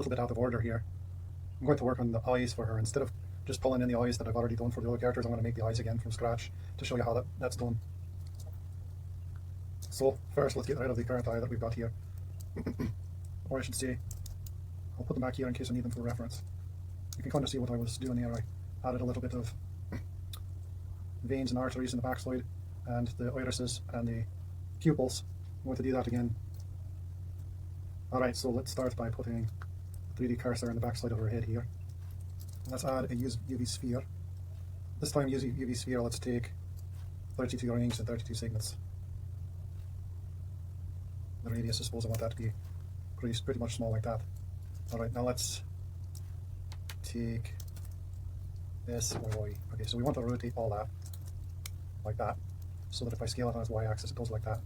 little bit out of order here. I'm going to work on the eyes for her. Instead of just pulling in the eyes that I've already done for the other characters, I'm going to make the eyes again from scratch to show you how that's done. So first, let's get rid of the current eye that we've got here. Or I should say, I'll put them back here in case I need them for reference. You can kind of see what I was doing here. I added a little bit of veins and arteries in the backside, and the irises and the pupils. I'm going to do that again. Alright, so let's start by putting a 3D cursor in the backside of her head here. Let's add a UV sphere. This time using UV sphere, let's take 32 rings and 32 segments. The radius, I suppose I want that to be pretty much small like that. Alright, now let's take this Y. Okay, so we want to rotate all that like that, so that if I scale it on its Y-axis, it goes like that.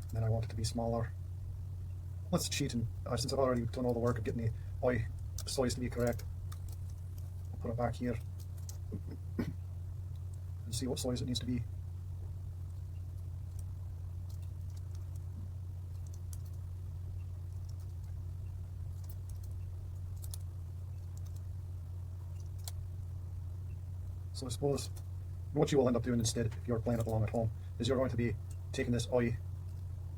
And then I want it to be smaller. Let's cheat, and since I've already done all the work of getting the eye size to be correct, I'll put it back here and see what size it needs to be. So I suppose what you will end up doing instead, if you're playing it along at home, is you're going to be taking this eye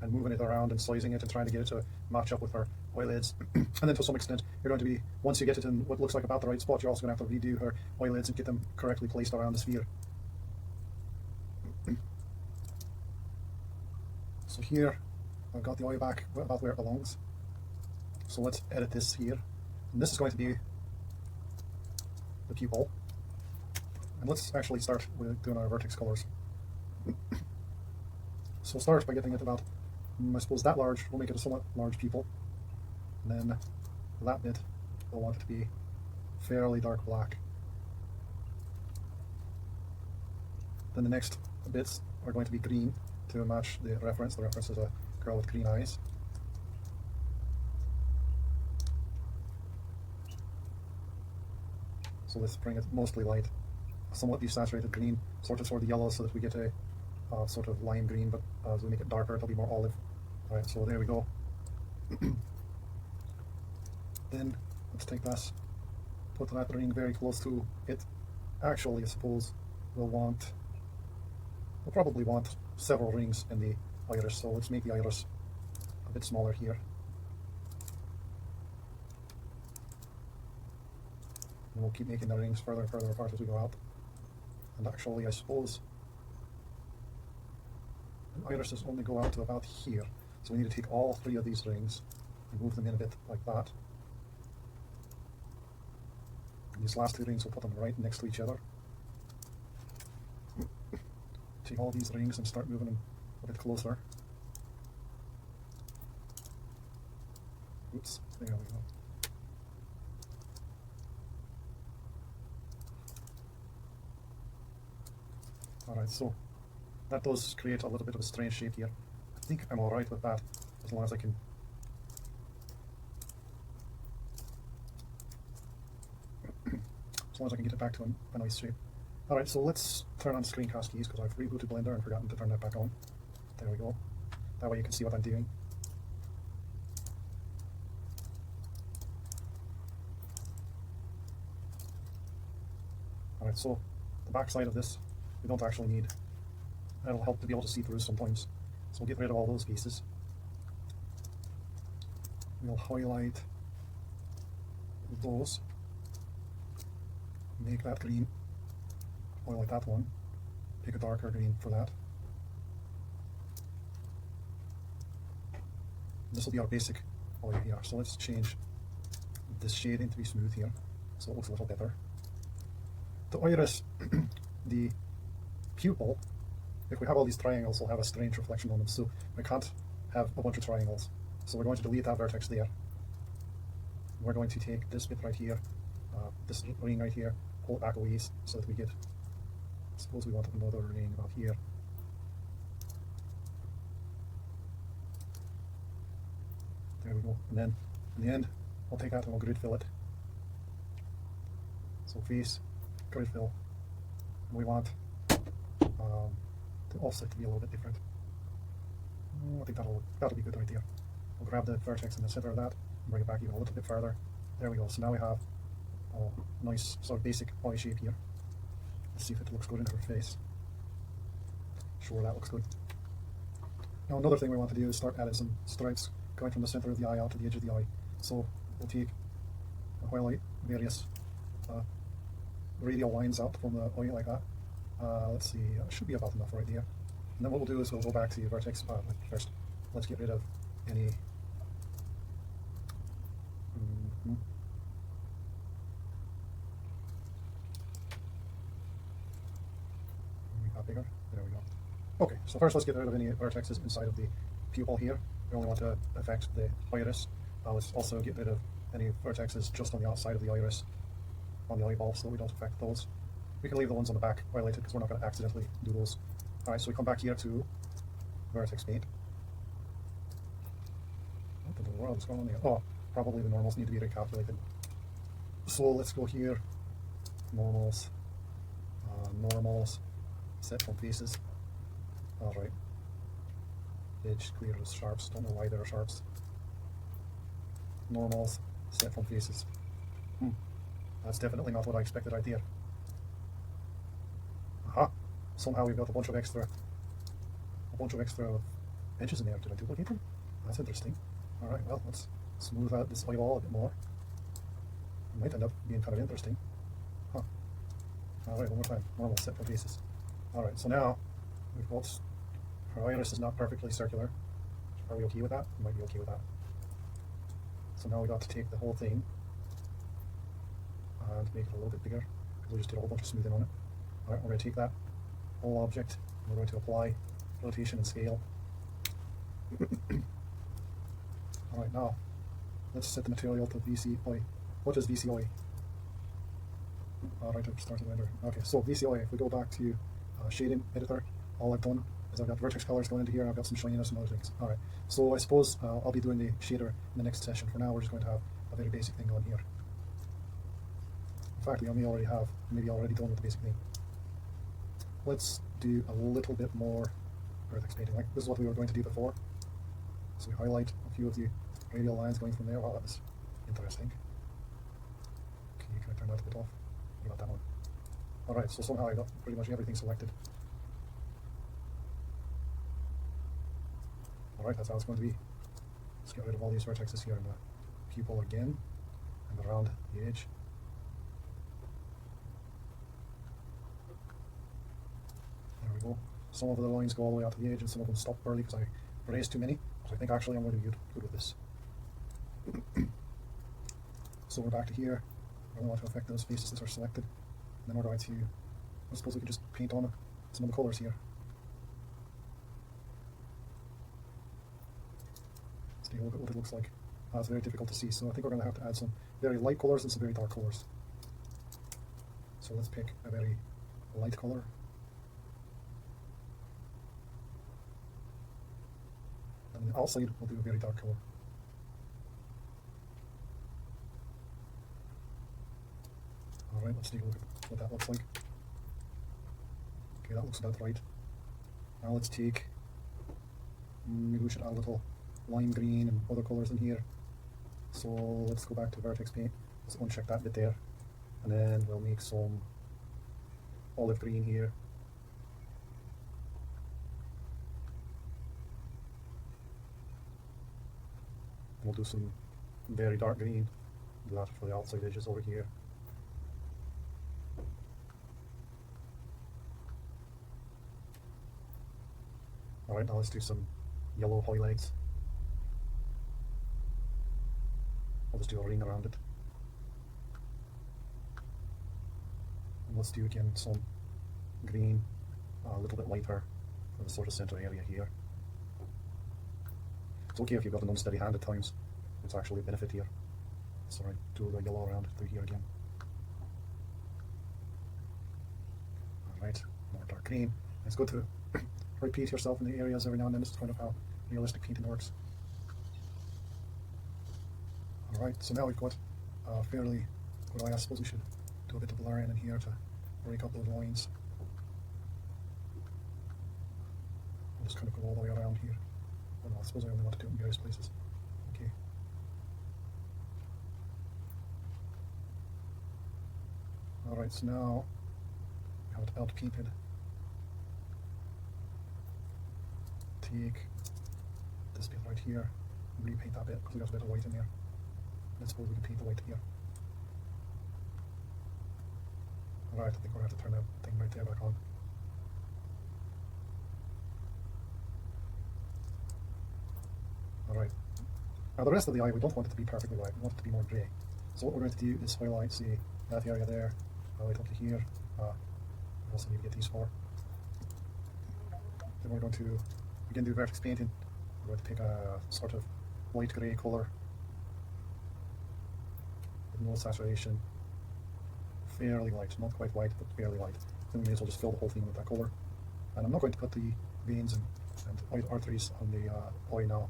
and moving it around and sizing it and trying to get it to match up with her eyelids. And then to some extent, you're going to be, once you get it in what looks like about the right spot, you're also going to have to redo her eyelids and get them correctly placed around the sphere. So here, I've got the eye back about where it belongs. So let's edit this here. And this is going to be the pupil. And let's actually start with doing our vertex colors. So we'll start by getting it about, I suppose, that large. We'll make it a somewhat large pupil. And then that bit, we'll want it to be fairly dark black. Then the next bits are going to be green to match the reference. The reference is a girl with green eyes. So let's bring it mostly light, somewhat desaturated green, sort of the yellow, so that we get a sort of lime green, but as we make it darker, it'll be more olive. Alright, so there we go. Then let's take this, put that ring very close to it. Actually, I suppose we'll probably want several rings in the iris, so let's make the iris a bit smaller here. And we'll keep making the rings further and further apart as we go out. And actually, I suppose the irises only go out to about here. So we need to take all three of these rings and move them in a bit like that. And these last two rings, we'll put them right next to each other. Take all these rings and start moving them a bit closer. Oops, there we go. Alright, so that does create a little bit of a strange shape here. I think I'm alright with that, as long as I can get it back to a nice shape. Alright, so let's turn on screencast keys, because I've rebooted Blender and forgotten to turn that back on. There we go. That way you can see what I'm doing. Alright, so the back side of this we don't actually need. That'll help to be able to see through sometimes. So we'll get rid of all those pieces. We'll highlight those. Make that green. Highlight that one. Pick a darker green for that. This will be our basic eye here. So let's change this shading to be smooth here, so it looks a little better. The iris, the pupil, if we have all these triangles, we'll have a strange reflection on them, so we can't have a bunch of triangles. So we're going to delete that vertex there. We're going to take this bit right here, this ring right here, pull it back a ways so that we get, suppose we want another ring about here. There we go. And then in the end, I'll take that and we'll grid fill it. So face, grid fill. And we want the offset to be a little bit different. I think that'll be good right there. We'll grab the vertex in the center of that, Bring it back even a little bit further. There we go. So now we have a nice sort of basic eye shape here. Let's see if it looks good in her face. Sure, that looks good. Now another thing we want to do is start adding some stripes going from the center of the eye out to the edge of the eye. So we'll take and highlight various radial lines out from the eye like that. Let's see, it should be about enough right there. And then what we'll do is we'll go back to the vertex. First, let's get rid of any we got bigger. There we go. Okay, so first let's get rid of any vertexes inside of the pupil here. We only want to affect the iris. Let's also get rid of any vertexes just on the outside of the iris, on the eyeball, so that we don't affect those. We can leave the ones on the back highlighted because we're not going to accidentally do those. Alright, so we come back here to vertex paint. What in the world is going on here? Oh, probably the normals need to be recalculated. So let's go here, normals, normals, set from faces. Alright. Edge clear as sharps, don't know why there are sharps. Normals, set from faces. That's definitely not what I expected right there. Aha! Somehow we've got a bunch of extra edges in there. Did I duplicate them? That's interesting. Alright, well, let's smooth out this eyeball a bit more. It might end up being kind of interesting. Huh. Alright, one more time. Normal, set from faces. Alright, so now we've got her iris is not perfectly circular. Are we okay with that? We might be okay with that. So now we got to take the whole thing and make it a little bit bigger, because we just did a whole bunch of smoothing on it. Alright, we're going to take that whole object, and we're going to apply rotation and scale. Alright, now let's set the material to VCI. What is VCI? Alright, I've started rendering. Okay, so VCI, if we go back to shading editor, all I've done is I've got vertex colors going into here, I've got some shininess and other things. Alright, so I suppose I'll be doing the shader in the next session. For now, we're just going to have a very basic thing on here. In fact, we may already have, maybe already done with the basic thing. Let's do a little bit more vertex painting. Like this is what we were going to do before. So we highlight a few of the radial lines going from there. Wow, that was interesting. Okay, can I turn that a bit off? What about that one? Alright, so somehow I got pretty much everything selected. Alright, that's how it's going to be. Let's get rid of all these vertexes here in the pupil again, and around the edge. There we go. Some of the lines go all the way out to the edge, and some of them stop early because I raised too many. But I think actually I'm going to be good with this. So we're back to here. I don't want to affect those faces that are selected. And then we're going to, I suppose we could just paint on some of the colors here. Let's take a look at what it looks like. It's very difficult to see, so I think we're going to have to add some very light colors and some very dark colors. So let's pick a very light color. And on the outside, we'll do a very dark color. Alright, let's take a look at what that looks like. Okay, that looks about right. Now let's take, maybe we should add a little lime green and other colours in here. So let's go back to vertex paint. Let's uncheck that bit there. And then we'll make some olive green here. We'll do some very dark green. Do that for the outside edges over here. Alright, now let's do some yellow highlights. I'll just do a ring around it. And let's do again some green, a little bit lighter for the sort of center area here. It's okay if you've got an unsteady hand at times. It's actually a benefit here. So I do the yellow around through here again. Alright, more dark green. It's good to repeat yourself in the areas every now and then. This is kind of how realistic painting works. Alright, so now we've got fairly good eye. I suppose we should do a bit of blurring in here to break up those lines. I'll just kind of go all the way around here. Oh no, I suppose I only want to do it in various places. Okay. Alright, so now we have it belt painted. Take this bit right here and repaint that bit because we got a bit of white in there. And I suppose we can paint the white here. Alright, I think we're going to have to turn that thing right there back on. Alright. Now the rest of the eye, we don't want it to be perfectly white, we want it to be more grey. So what we're going to do is highlight, say, that area there, highlight up to here. We also need to get these four. Then we're going to again do vertex painting. We're going to pick a sort of light grey colour with no saturation. Fairly light, not quite white, but fairly light. Then we may as well just fill the whole thing with that colour. And I'm not going to put the veins and arteries on the eye now,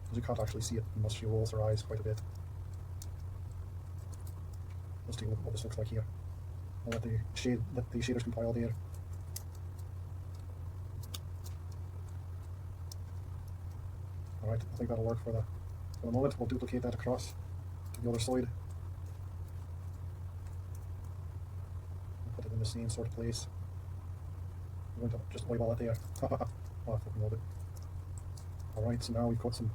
because you can't actually see it unless she rolls her eyes quite a bit. Let's take a look at what this looks like here. I'll let the shaders compile there. Alright, I think that'll work for the moment. We'll duplicate that across to the other side. Put it in the same sort of place. I'm going to just eyeball it there. Oh, I fucking love it. Alright, so now we've got some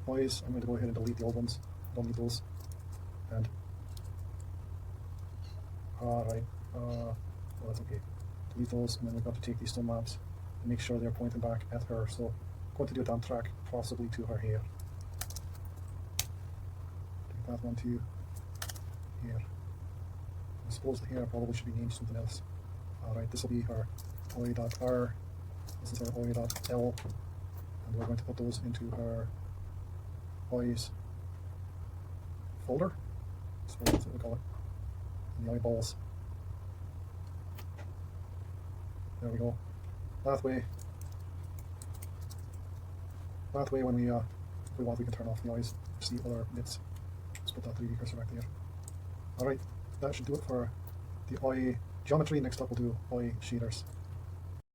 eyes. I'm going to go ahead and delete the old ones. Don't need those. And alright, well that's okay. Delete those, and then we've got to take these stone maps and make sure they're pointing back at her. So I'm going to do it on track, possibly to her hair. Take that one to here. I suppose the hair probably should be named something else. Alright, this will be her oi.r, this is her oi.l, and we're going to put those into her eyes folder. I suppose that's what we call it. And the eyeballs. There we go. That way when we if we want, we can turn off the eyes, see other bits. Let's put that 3D cursor back there. Alright, that should do it for the eye geometry. Next up we'll do eye shaders.